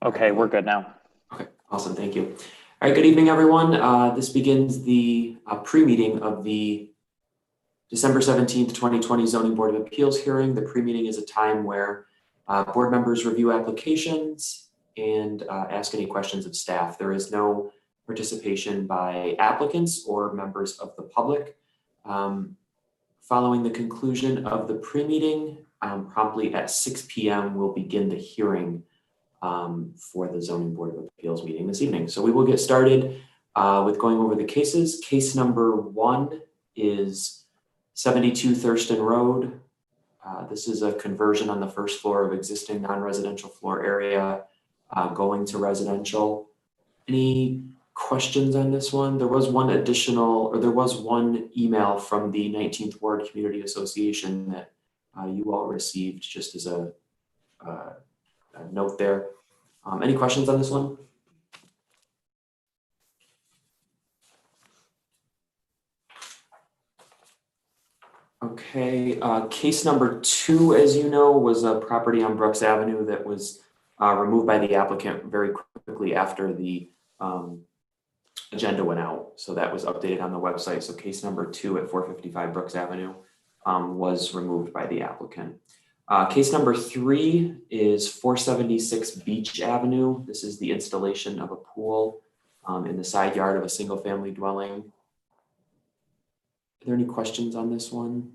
Okay, we're good now. Okay, awesome, thank you. All right, good evening, everyone. This begins the pre-meeting of the December 17th, 2020 Zoning Board of Appeals hearing. The pre-meeting is a time where board members review applications and ask any questions of staff. There is no participation by applicants or members of the public. Following the conclusion of the pre-meeting, promptly at 6 p.m. we'll begin the hearing for the Zoning Board of Appeals meeting this evening. So we will get started with going over the cases. Case number 1 is 72 Thurston Road. This is a conversion on the first floor of existing non-residential floor area going to residential. Any questions on this one? There was one email from the 19th Ward Community Association that you all received just as a note there. Any questions on this one? Okay, case number 2, as you know, was a property on Brooks Avenue that was removed by the applicant very quickly after the agenda went out. So that was updated on the website. So case number 2 at 455 Brooks Avenue was removed by the applicant. Case number 3 is 476 Beach Avenue. This is the installation of a pool in the side yard of a single family dwelling. Are there any questions on this one?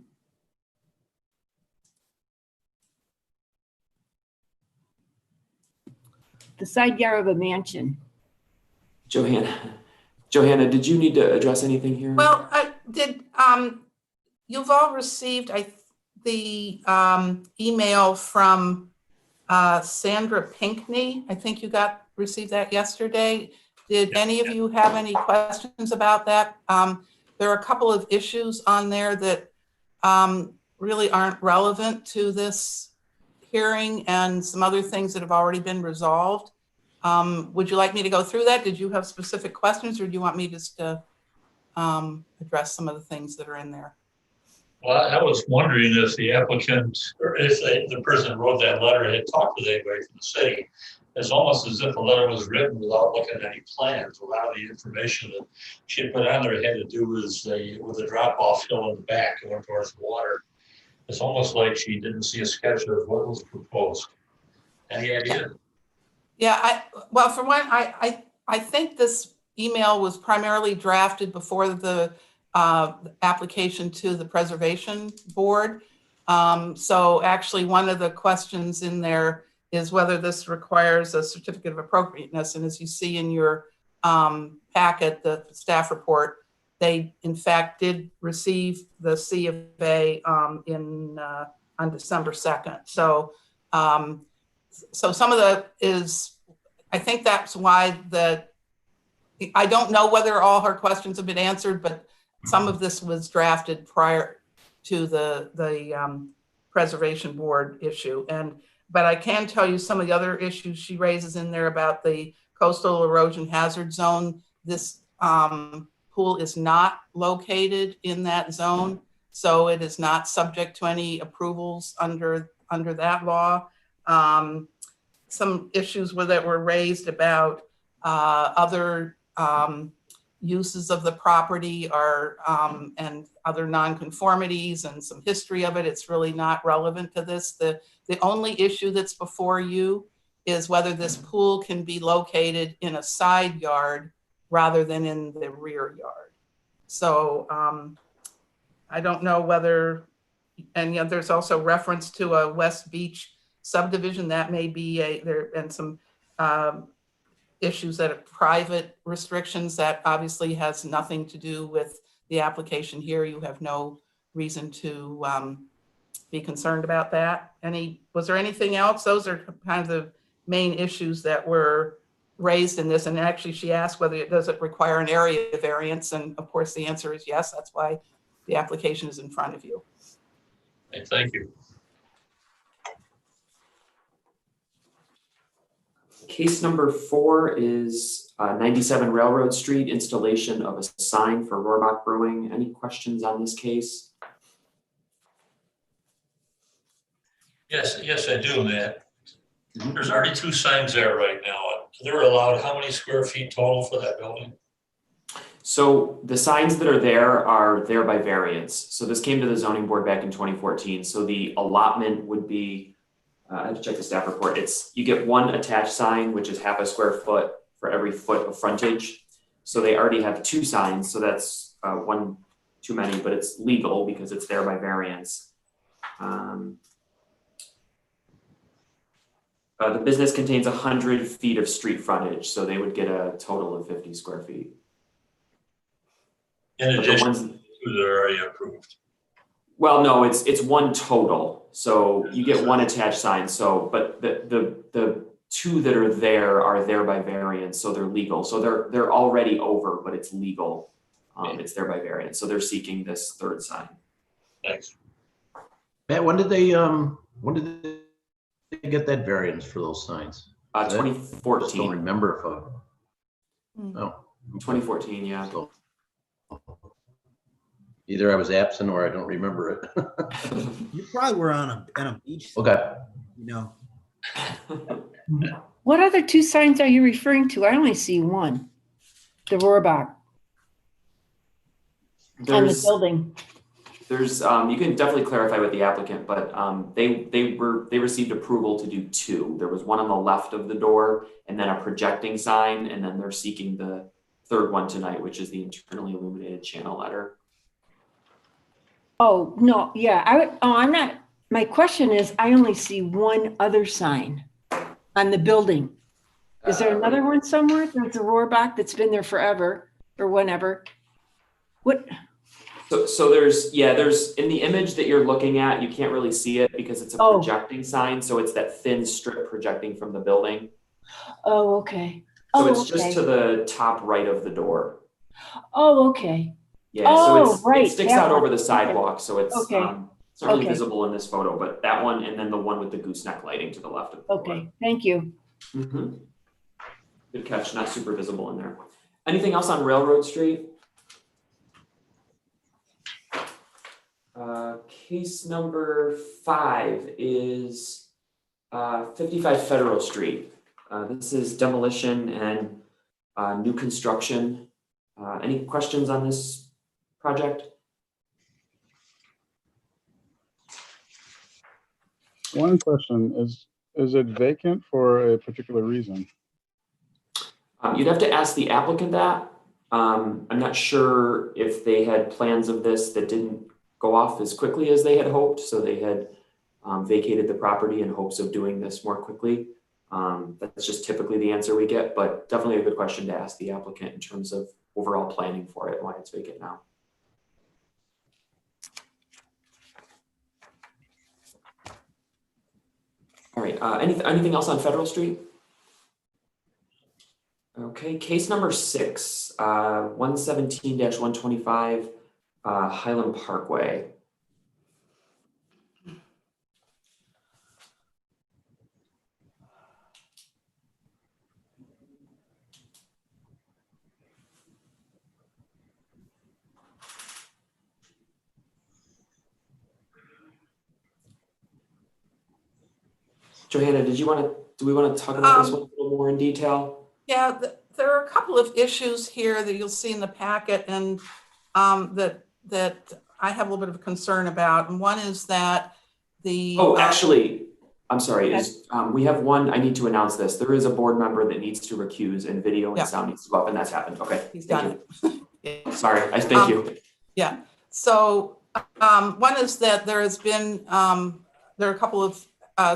The side yard of a mansion. Johanna, did you need to address anything here? Well, you've all received the email from Sandra Pinkney. I think you received that yesterday. Did any of you have any questions about that? There are a couple of issues on there that really aren't relevant to this hearing and some other things that have already been resolved. Would you like me to go through that? Did you have specific questions, or do you want me just to address some of the things that are in there? Well, I was wondering if the applicant, or if the person who wrote that letter had talked with anybody from the city. It's almost as if the letter was written without looking at any plans. A lot of the information that she had put on there had to do with a drop-off hill in the back going towards the water. It's almost like she didn't see a sketch of what was proposed. Any idea? Yeah, well, for one, I think this email was primarily drafted before the application to the Preservation Board. So actually one of the questions in there is whether this requires a certificate of appropriateness. And as you see in your packet, the staff report, they in fact did receive the C of A on December 2nd. So so some of I think that's why I don't know whether all her questions have been answered, but some of this was drafted prior to the Preservation Board issue. But I can tell you some of the other issues she raises in there about the coastal erosion hazard zone. This pool is not located in that zone, so it is not subject to any approvals under that law. Some issues that were raised about other uses of the property and other nonconformities and some history of it. It's really not relevant to this. The only issue that's before you is whether this pool can be located in a side yard rather than in the rear yard. So I don't know whether, and there's also reference to a West Beach subdivision that may be and some issues that are private restrictions that obviously has nothing to do with the application here. You have no reason to be concerned about that. Was there anything else? Those are kind of the main issues that were raised in this. And actually she asked whether does it require an area variance? And of course the answer is yes. That's why the application is in front of you. Okay, thank you. Case number 4 is 97 Railroad Street, installation of a sign for Rohrbach Brewing. Any questions on this case? Yes, I do, Matt. There's already 2 signs there right now. They're allowed how many square feet total for that building? So the signs that are there by variance. So this came to the zoning board back in 2014. So the allotment would be, I have to check the staff report. You get 1 attached sign, which is half a square foot for every foot of frontage. So they already have 2 signs. So that's 1 too many, but it's legal because it's there by variance. The business contains 100 feet of street frontage, so they would get a total of 50 square feet. In But the addition ones, to that are already approved. well, no, it's 1 total. So you get 1 attached sign. So, but the 2 that are there by variance, so they're legal. So they're already over, but it's legal. It's there by variance. So they're seeking this 3rd sign. Thanks. Matt, when did they get that variance for those signs? I just 2014. don't remember if, oh. 2014, yeah. So, either I was absent or I don't remember it. You probably were on a beach, Okay. you know. What other 2 signs are you referring to? I only see 1. The Rohrbach on the There's building. you can definitely clarify with the applicant, but they received approval to do 2. There was 1 on the left of the door and then a projecting sign, and then they're seeking the 3rd one tonight, which is the internally illuminated channel letter. Oh, no, yeah, I'm not, my question is, I only see 1 other sign on the building. Is there another one somewhere? There's a Rohrbach that's been there forever or whenever. What? So there's in the image that you're looking at, you can't really see it because it's a projecting sign. So it's that thin strip projecting from the building. Oh, okay. So Oh, it's okay. just to the top right of the door. Oh, okay. Yeah, so right. it sticks That out one. over the sidewalk, so it's Okay. it's not really Okay. visible in this photo, but that one and then the one with the gooseneck lighting to the left of the door. Okay, thank you. Mhm. Good catch, not super visible in there. Anything else on Railroad Street? Case number 5 is 55 Federal Street. This is demolition and new construction. Any questions on this project? One question is it vacant for a particular reason? You'd have to ask the applicant that. I'm not sure if they had plans of this that didn't go off as quickly as they had hoped, so they had vacated the property in hopes of doing this more quickly. That's just typically the answer we get, but definitely a good question to ask the applicant in terms of overall planning for it and why it's vacant now. All right, anything else on Federal Street? Okay, case number 6, 117-125 Highland Parkway. Johanna, do we want to talk about this one a little more in detail? Yeah, there are a couple of issues here that you'll see in the packet and that I have a little bit of a concern about. And one is that Actually, I'm sorry, we have one, I need to announce this. There is a board member that needs to recuse and video and sound needs to go up, and that's happened. Okay. he's done it. Yeah. Sorry, thank you. Yeah, so one is that there has been, there are a couple of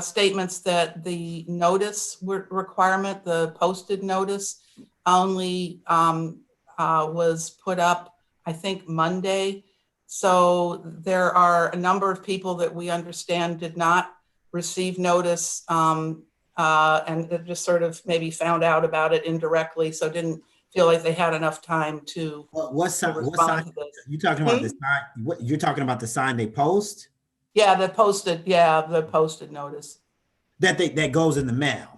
statements that the notice requirement, the posted notice only was put up, I think, Monday. So there are a number of people that we understand did not receive notice and it just sort of maybe found out about it indirectly, so didn't feel like they had enough time to What sign? respond to this. You talking about the sign? What you're talking about the sign they post Yeah, the posted notice. that goes in the mail?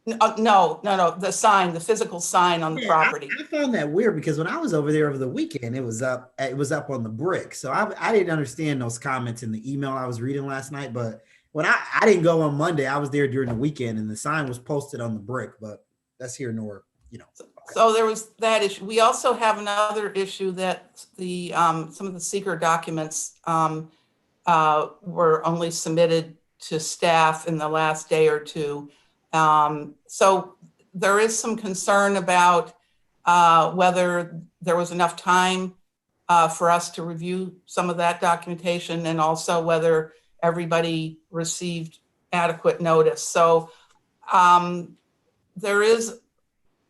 No, the sign, the physical sign on the property. I found that weird because when I was over there over the weekend, it was up on the brick. So I didn't understand those comments in the email I was reading last night, but When I didn't go on Monday, I was there during the weekend and the sign was posted on the brick, but that's here nor, you know. So there was that issue. We also have another issue that the, some of the seeker documents were only submitted to staff in the last day or two. So there is some concern about whether there was enough time for us to review some of that documentation, and also whether everybody received adequate notice. So there is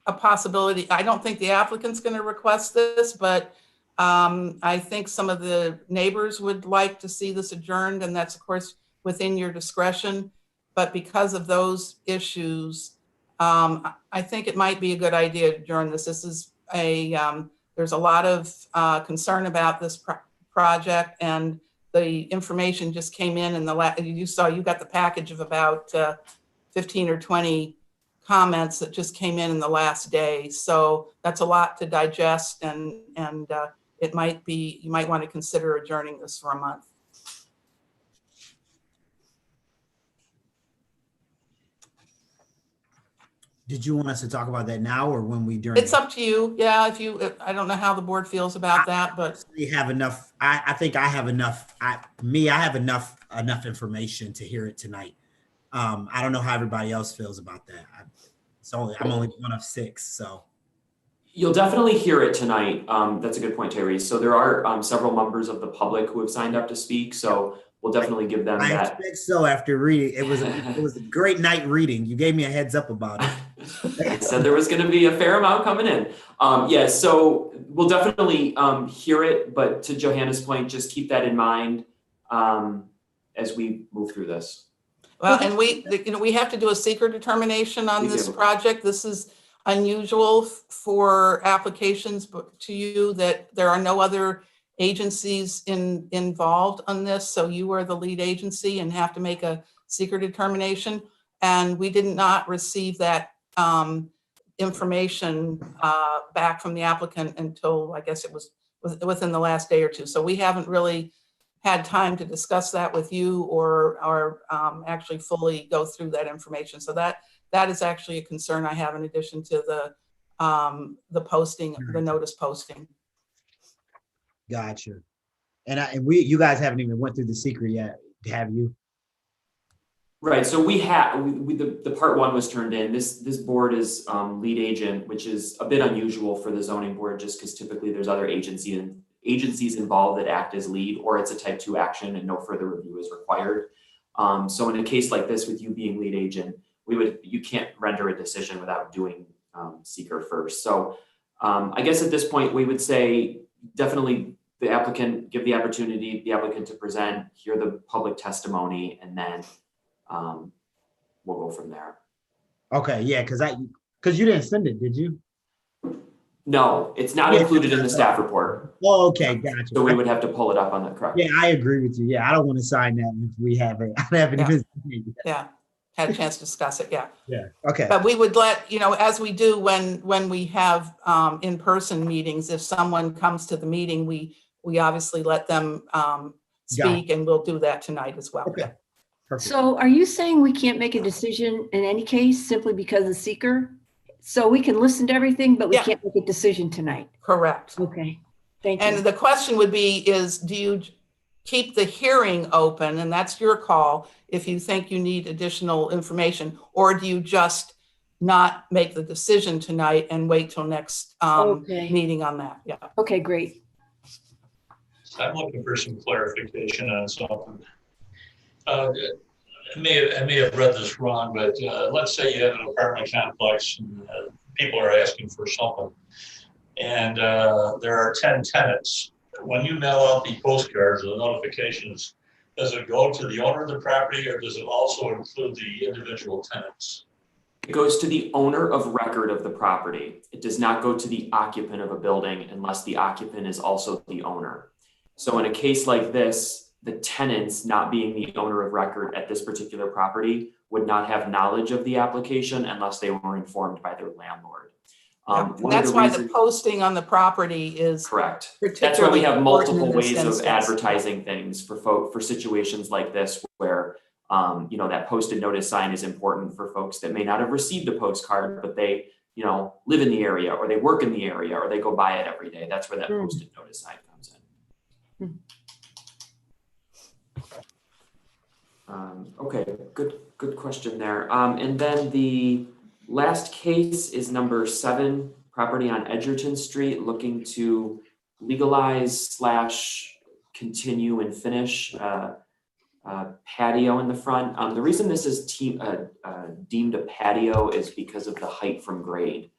a possibility. I don't think the applicant's going to request this, but I think some of the neighbors would like to see this adjourned, and that's of course within your discretion. But because of those issues, I think it might be a good idea to adjourn this. This is there's a lot of concern about this project, and the information just came in the you got the package of about 15 or 20 comments that just came in the last day. So that's a lot to digest, and it might be, you might want to consider adjourning this for a month. Did you want us to talk about that now or when we during? It's up to you. Yeah, I don't know how the board feels about that, but we have enough. I think I have enough. I have enough information to hear it tonight. I don't know how everybody else feels about that. I'm only one of 6, so. You'll definitely hear it tonight. That's a good point, Terry. So there are several members of the public who have signed up to speak. So we'll definitely give them I that. expect so after reading. It was a great night reading. You gave me a heads up about it. I said there was going to be a fair amount coming in. Yeah, so we'll definitely hear it, but to Johanna's point, just keep that in mind as we move through this. well, and we have to do a secret determination on this project. This is unusual for applications to you, that there are no other agencies involved on this. So you are the lead agency and have to make a secret determination. And we did not receive that information back from the applicant until, I guess it was within the last day or two. So we haven't really had time to discuss that with you or actually fully go through that information. So that is actually a concern I have, in addition to the posting, the notice posting. Gotcha. And you guys haven't even went through the secret yet, have you? Right. So the part 1 was turned in. This board is lead agent, which is a bit unusual for the zoning board, just because typically there's other agencies involved that act as lead, or it's a type 2 action and no further review is required. So in a case like this, with you being lead agent, you can't render a decision without doing seeker first. So I guess at this point we would say definitely the applicant, give the opportunity the applicant to present, hear the public testimony, and then we'll go from there. Okay, yeah, because you didn't send it, did you? No, it's not included in the staff report. Oh, okay, gotcha. So we would have to pull it up on the correct. Yeah, I agree with you. Yeah, I don't want to sign that if we haven't. I haven't even. Yeah, had a chance to discuss it. Yeah. Yeah. Okay. But we would let, as we do when we have in-person meetings, if someone comes to the meeting, we obviously let them speak, and we'll do that tonight as well. Okay. Perfect. So are you saying we can't make a decision in any case simply because of seeker? So we can listen to everything, but we can't make a decision tonight? Correct. Okay, thank you. And the question would be do you keep the hearing open, and that's your call, if you think you need additional information, or do you just not make the decision tonight and wait till next meeting on that? Yeah. Okay, great. I'm looking for some clarification on something. I may have read this wrong, but let's say you have an apartment complex and people are asking for something, and there are 10 tenants. When you mail out the postcards or the notifications, does it go to the owner of the property, or does it also include the individual tenants? It goes to the owner of record of the property. It does not go to the occupant of a building unless the occupant is also the owner. So in a case like this, the tenants, not being the owner of record at this particular property, would not have knowledge of the application unless they were informed by their landlord. That's why the posting on the property is correct. That's why we have multiple ways of instance. advertising things for situations like this, where That posted notice sign is important for folks that may not have received a postcard, but they, live in the area, or they work in the area, or they go by it every day. That's where that posted notice sign comes in. Okay, good question there. And then the last case is number 7, property on Edgerton Street, looking to legalize / continue and finish patio in the front. The reason this is deemed a patio is because of the height from grade.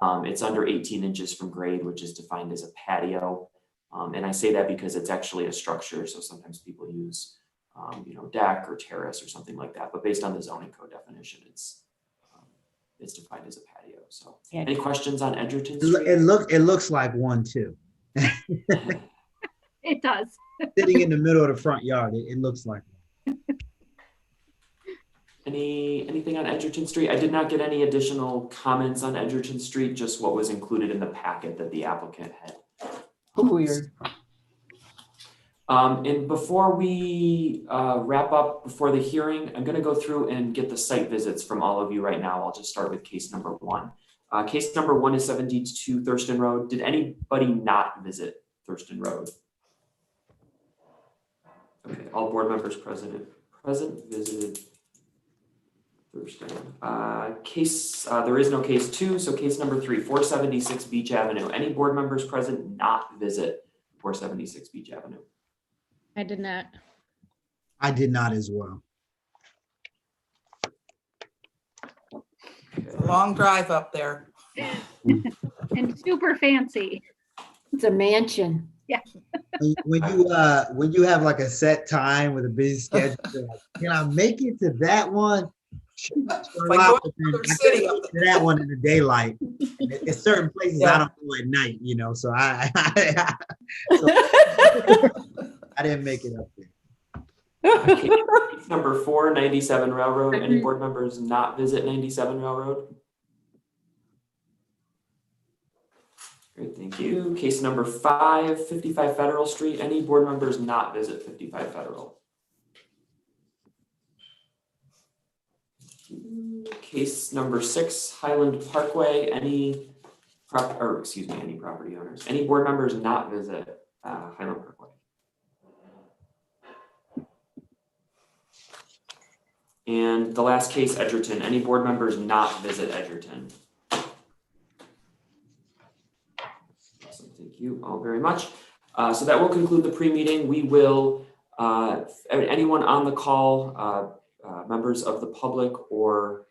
It's under 18 inches from grade, which is defined as a patio. And I say that because it's actually a structure. So sometimes people use, deck or terrace or something like that. But based on the zoning code definition, it's defined as a patio. So any questions on Edgerton Street? It looks like one too. It does. Sitting in the middle of the front yard, it looks like one. Anything on Edgerton Street? I did not get any additional comments on Edgerton Street, just what was included in the packet that the applicant had. Weird. And before we wrap up before the hearing, I'm going to go through and get the site visits from all of you right now. I'll just start with case number 1. Case number 1 is 72 Thurston Road. Did anybody not visit Thurston Road? Okay, all board members present visited Thurston. There is no case 2, so case number 3, 476 Beach Avenue. Any board members present not visit 476 Beach Avenue? I did not. I did not as well. It's a long drive up there. And super fancy. It's a mansion. When you have like a set time with a busy schedule, you're like, can I make it to that one? Like going to another city up To that one in the daylight. In certain places, I don't go at night, so I didn't make it up there. Case number 4, 97 Railroad. Any board members not visit 97 Railroad? Great, thank you. Case number 5, 55 Federal Street. Any board members not visit 55 Federal? Case number 6, Highland Parkway. Any property owners. Any board members not visit Highland Parkway? And the last case, Edgerton. Any board members not visit Edgerton? Awesome, thank you all very much. So that will conclude the pre-meeting. We will, anyone on the call, members of the public or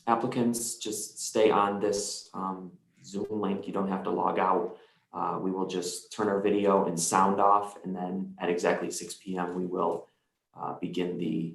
applicants, just stay on this Zoom link. You don't have to log out. We will just turn our video and sound off, and then at exactly 6 p.m. we will begin the